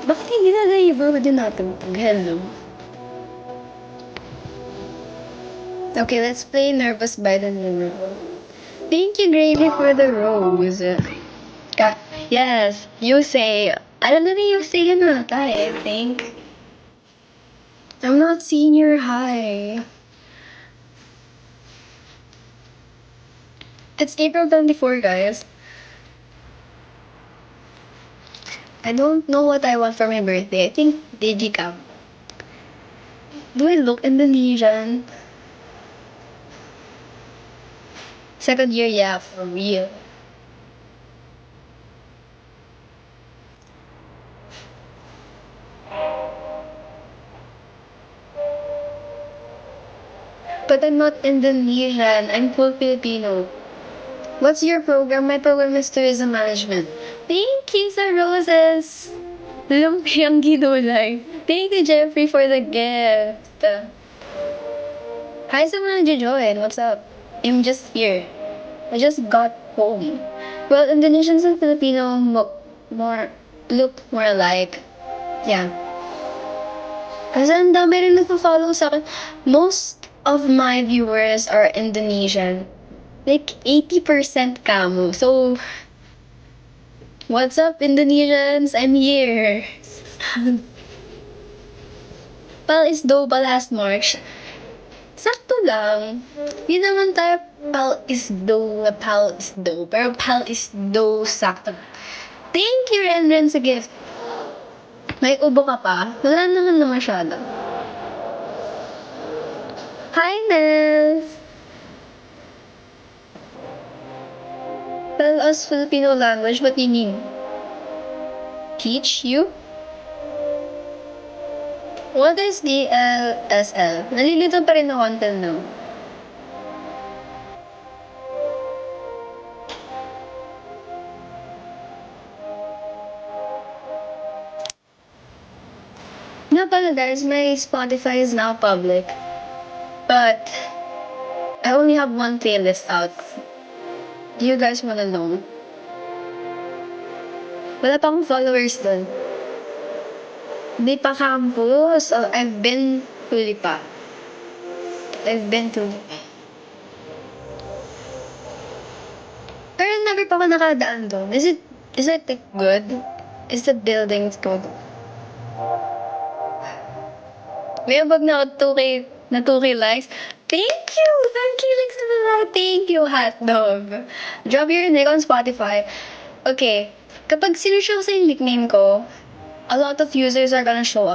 Bakit hindi na neighborhood din natin? Hello. Okay, let's play Nervous by the Neighborhood. Thank you, Gravy, for the rose. Yes, you say. I don't know you say na I think. I'm not senior high. It's April 24, guys. I don't know what I want for my birthday. I think Digicam. Do I look Indonesian? Second year, yeah, for real. But I'm not Indonesian. I'm full Filipino. What's your program? My program is tourism management. Thank you sa roses. Lumpiang ginulay. Thank you, Jeffrey, for the gift. Hi sa mga nagjo-join. What's up? I'm just here. I just got home. Well, Indonesians and Filipino look more alike. Yeah. Kasi ang dami rin nagpo-follow sa akin. Most of my viewers are Indonesian. Like 80% kamo. So, what's up, Indonesians? I'm here. Pal is do pa last March. Sakto lang. Yun naman tayo, pal is do. Pero pal is do, sakto. Thank you, Renren, sa gift. May ubo ka pa? Wala naman na masyado. Hi, Nels! Tell us Filipino language, what you mean? Teach you? What is DLSL? Nalilito pa rin ako until now. Nga pala guys, my Spotify is now public. But, I only have one playlist out. Do you guys wanna know? Wala pa akong followers dun. Hindi pa campus. Oh, I've been to Lipa. Pero never pa ako nakadaan doon. Is it like, good? Is the buildings good? May abag na ako 2K likes. Thank you! Thank you, likes na mga. Thank you, hotdog. Drop your nick on Spotify. Okay, kapag sinush ako sa yung nickname ko, a lot of users are gonna show